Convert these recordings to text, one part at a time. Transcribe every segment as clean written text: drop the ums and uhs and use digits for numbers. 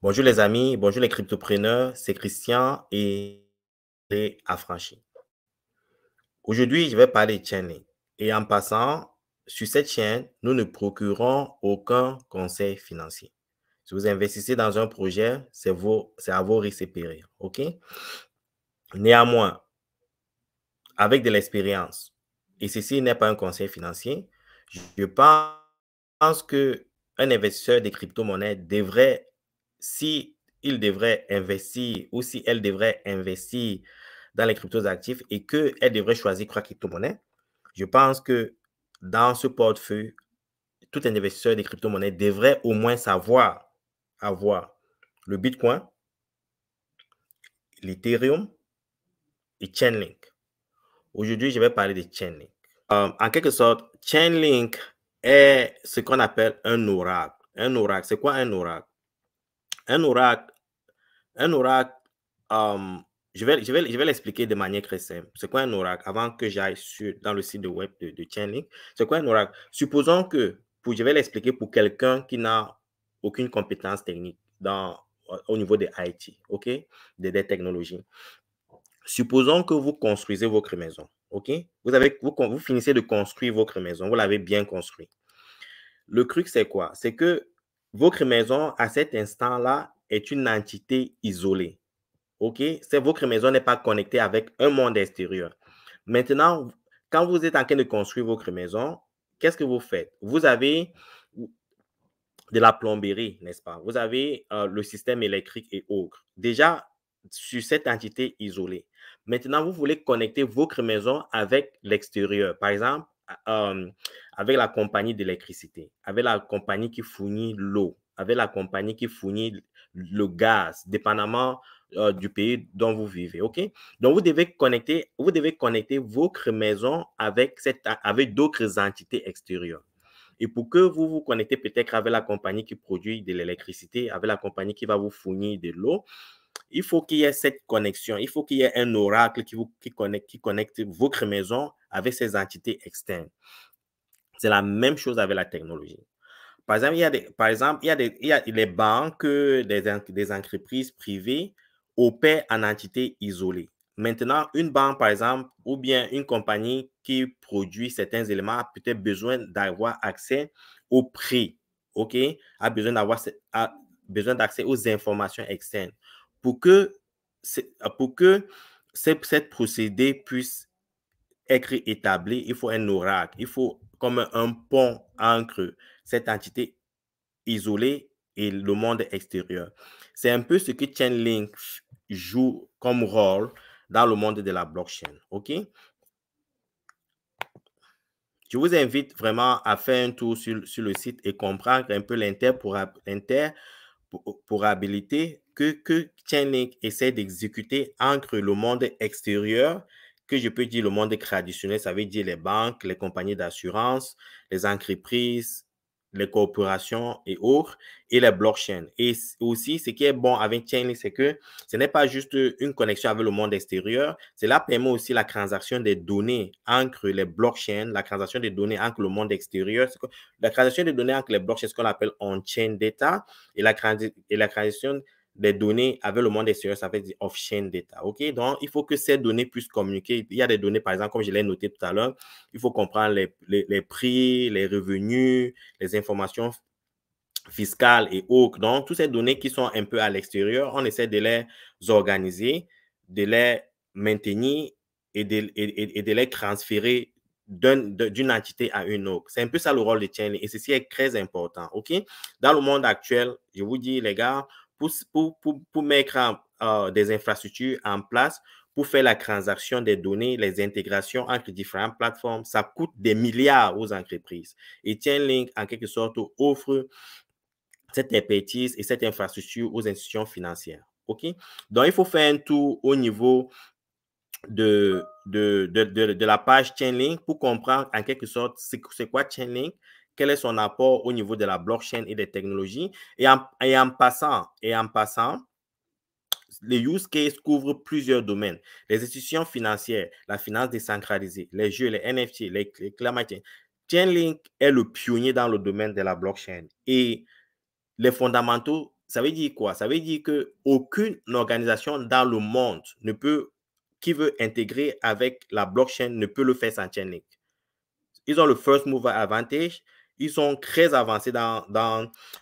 Bonjour les amis, bonjour les cryptopreneurs, c'est Christian et les affranchis. Aujourd'hui, je vais parler de Chainlink. Et en passant, sur cette chaîne, nous ne procurons aucun conseil financier. Si vous investissez dans un projet, c'est à vos risques et périls. OK? Néanmoins, avec de l'expérience, et ceci n'est pas un conseil financier, je pense que un investisseur des crypto-monnaies devrait, si il devrait investir ou si elle devrait investir dans les cryptos actifs et qu'elle devrait choisir quoi crypto-monnaie, je pense que dans ce portefeuille, tout investisseur des crypto-monnaies devrait au moins savoir avoir le Bitcoin, l'Ethereum et Chainlink. Aujourd'hui, je vais parler de Chainlink. En quelque sorte, Chainlink est ce qu'on appelle un oracle. Un oracle, c'est quoi un oracle? Un oracle, un oracle, je vais l'expliquer de manière très simple. C'est quoi un oracle? Avant que j'aille dans le site de web de Chainlink, c'est quoi un oracle? Supposons que, je vais l'expliquer pour quelqu'un qui n'a aucune compétence technique au niveau des IT, OK? Des technologies. Supposons que vous construisez votre maison, OK? Vous finissez de construire votre maison, vous l'avez bien construit. Le truc, c'est quoi? C'est que votre maison, à cet instant-là, est une entité isolée, OK? Votre maison n'est pas connectée avec un monde extérieur. Maintenant, quand vous êtes en train de construire votre maison, qu'est-ce que vous faites? Vous avez de la plomberie, n'est-ce pas? Vous avez le système électrique et autres. Déjà, sur cette entité isolée. Maintenant, vous voulez connecter votre maison avec l'extérieur. Par exemple, euh, avec la compagnie d'électricité, avec la compagnie qui fournit l'eau, avec la compagnie qui fournit le gaz, dépendamment du pays dont vous vivez. OK? Donc, vous devez connecter votre maison avec d'autres entités extérieures. Et pour que vous vous connectez peut-être avec la compagnie qui produit de l'électricité, avec la compagnie qui va vous fournir de l'eau, il faut qu'il y ait cette connexion. Il faut qu'il y ait un oracle qui connecte votre maison avec ces entités externes. C'est la même chose avec la technologie. Par exemple, il y a les banques, des entreprises privées opèrent en entité isolée. Maintenant, une banque, par exemple, ou bien une compagnie qui produit certains éléments a peut-être besoin d'avoir accès au prix, OK? A besoin d'accès aux informations externes. Pour que, pour que cette procédé puisse être établi, il faut un oracle, il faut comme un pont entre cette entité isolée et le monde extérieur. C'est un peu ce que Chainlink joue comme rôle dans le monde de la blockchain. OK? Je vous invite vraiment à faire un tour sur le site et comprendre un peu l'interprétabilité que Chainlink essaie d'exécuter entre le monde extérieur, que je peux dire le monde traditionnel, ça veut dire les banques, les compagnies d'assurance, les entreprises, les corporations et autres, et les blockchains. Et aussi, ce qui est bon avec Chainlink, c'est que ce n'est pas juste une connexion avec le monde extérieur, cela permet aussi la transaction des données entre les blockchains, la transaction des données entre le monde extérieur. La transaction des données entre les blockchains, c'est ce qu'on appelle on-chain data, et la transaction des données avec le monde extérieur, ça veut dire off-chain data. OK? Donc, il faut que ces données puissent communiquer. Il y a des données, par exemple, comme je l'ai noté tout à l'heure, il faut comprendre les prix, les revenus, les informations fiscales et autres. Donc, toutes ces données qui sont un peu à l'extérieur, on essaie de les organiser, de les maintenir et de les transférer d'une entité à une autre. C'est un peu ça le rôle de Chainlink et ceci est très important. OK? Dans le monde actuel, je vous dis, les gars, pour mettre des infrastructures en place, pour faire la transaction des données, les intégrations entre différentes plateformes, ça coûte des milliards aux entreprises. Et Chainlink, en quelque sorte, offre cette expertise et cette infrastructure aux institutions financières. OK? Donc, il faut faire un tour au niveau de la page Chainlink pour comprendre en quelque sorte c'est quoi Chainlink, quel est son apport au niveau de la blockchain et des technologies. En passant, les use cases couvrent plusieurs domaines. Les institutions financières, la finance décentralisée, les jeux, les NFT, les climate change. Chainlink est le pionnier dans le domaine de la blockchain et les fondamentaux ça veut dire quoi? Ça veut dire qu'aucune organisation dans le monde qui veut intégrer avec la blockchain ne peut le faire sans Chainlink. Ils ont le first mover advantage. Ils sont très avancés dans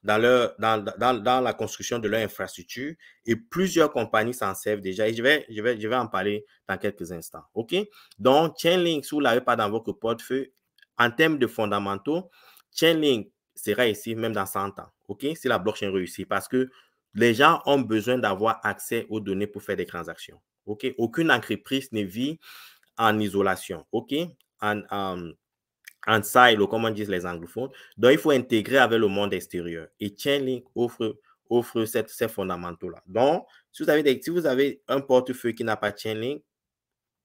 la construction de leur infrastructure et plusieurs compagnies s'en servent déjà. Et je vais en parler dans quelques instants. OK? Donc, Chainlink, si vous ne l'avez pas dans votre portefeuille, en termes de fondamentaux, Chainlink sera ici même dans 100 ans. OK? Si la blockchain réussit parce que les gens ont besoin d'avoir accès aux données pour faire des transactions. OK? Aucune entreprise ne vit en isolation. OK? En silo, comme on dit les anglophones. Donc, il faut intégrer avec le monde extérieur. Et Chainlink offre ces fondamentaux-là. Donc, si vous avez un portefeuille qui n'a pas Chainlink,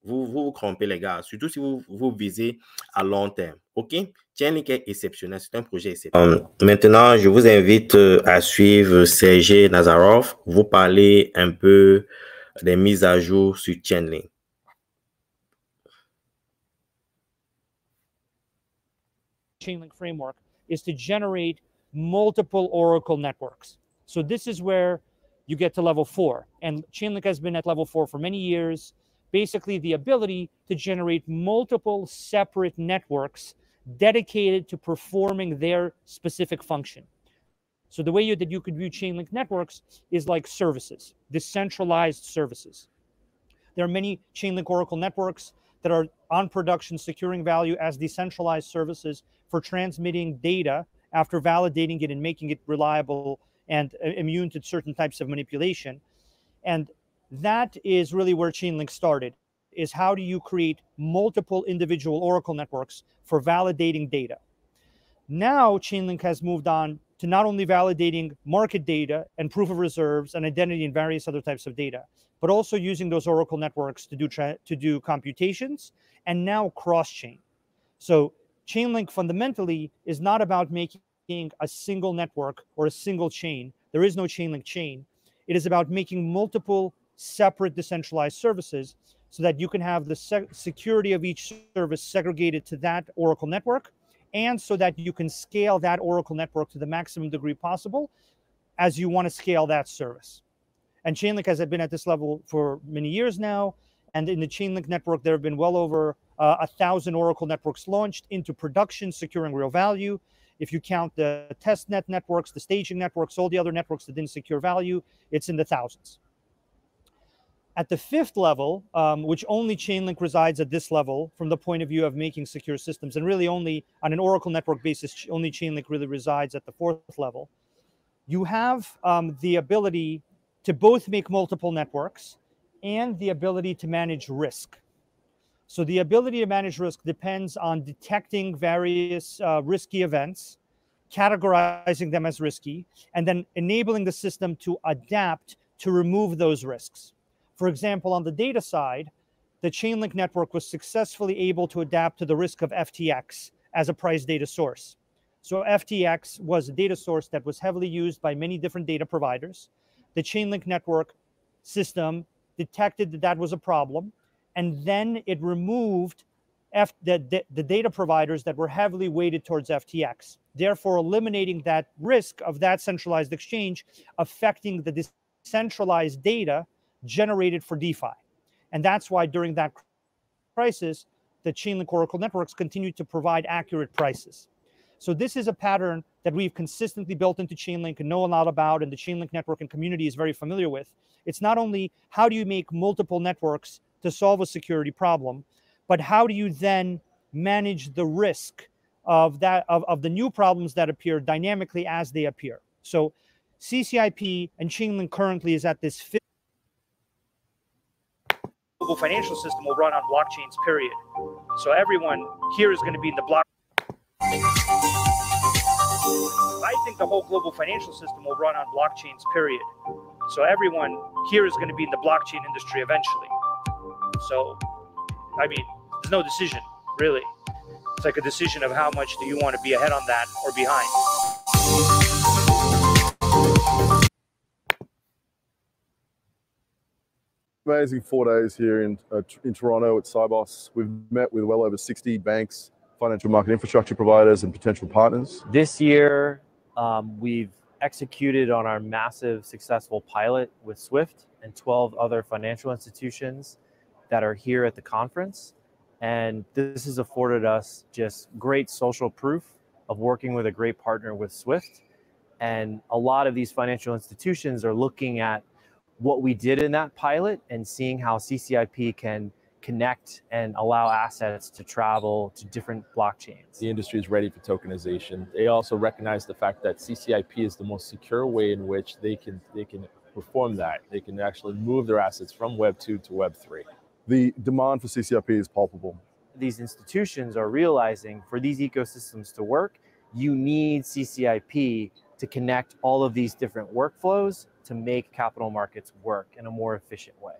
vous trompez, les gars. Surtout si vous visez à long terme. OK? Chainlink est exceptionnel. C'est un projet exceptionnel. Maintenant, je vous invite à suivre Sergey Nazarov. Vous parler un peu des mises à jour sur Chainlink. Chainlink framework is to generate multiple Oracle networks. So this is where you get to level 4. And Chainlink has been at level 4 for many years. Basically, the ability to generate multiple separate networks dedicated to performing their specific function. So the way that you could view Chainlink networks is like services, decentralized services. There are many Chainlink Oracle networks that are on production securing value as decentralized services for transmitting data after validating it and making it reliable and immune to certain types of manipulation. And that is really where Chainlink started, is how do you create multiple individual Oracle networks for validating data. Now Chainlink has moved on to not only validating market data and proof of reserves and identity and various other types of data, but also using those Oracle networks to do computations and now cross-chain. So Chainlink fundamentally is not about making a single network or a single chain. There is no Chainlink chain. It is about making multiple separate decentralized services so that you can have the security of each service segregated to that Oracle network, and so that you can scale that Oracle network to the maximum degree possible as you want to scale that service. And Chainlink has been at this level for many years now. And in the Chainlink network, there have been well over 1,000 Oracle networks launched into production, securing real value. If you count the testnet networks, the staging networks, all the other networks that didn't secure value, it's in the thousands. At the 5th level, which only Chainlink resides at this level from the point of view of making secure systems, and really only on an Oracle network basis, only Chainlink really resides at the 4th level, you have the ability to both make multiple networks and the ability to manage risk. So the ability to manage risk depends on detecting various risky events, categorizing them as risky, and then enabling the system to adapt to remove those risks. For example, on the data side, the Chainlink network was successfully able to adapt to the risk of FTX as a price data source. So FTX was a data source that was heavily used by many different data providers. The Chainlink network system detected that that was a problem, and then it removed the data providers that were heavily weighted towards FTX, therefore eliminating that risk of that centralized exchange affecting the decentralized data generated for DeFi. And that's why during that crisis, the Chainlink Oracle networks continued to provide accurate prices. So this is a pattern that we've consistently built into Chainlink and know a lot about, and the Chainlink network and community is very familiar with. It's not only how do you make multiple networks to solve a security problem, but how do you then manage the risk of the new problems that appear dynamically as they appear. So CCIP and Chainlink currently is at this global financial system will run on blockchains, period. So everyone here is going to be in the block. I think the whole global financial system will run on blockchains, period. So everyone here is going to be in the blockchain industry eventually. So, I mean, there's no decision, really. It's like a decision of how much do you want to be ahead on that or behind. Amazing 4 days here in Toronto at Sibos. We've met with well over 60 banks, financial market infrastructure providers, and potential partners. This year, we've executed on our massive successful pilot with Swift and 12 other financial institutions that are here at the conference. And this has afforded us just great social proof of working with a great partner with Swift. And a lot of these financial institutions are looking at what we did in that pilot and seeing how CCIP can connect and allow assets to travel to different blockchains. The industry is ready for tokenization. They also recognize the fact that CCIP is the most secure way in which they can perform that. They can actually move their assets from Web 2 to Web 3. The demand for CCIP is palpable. These institutions are realizing for these ecosystems to work, you need CCIP to connect all of these different workflows to make capital markets work in a more efficient way.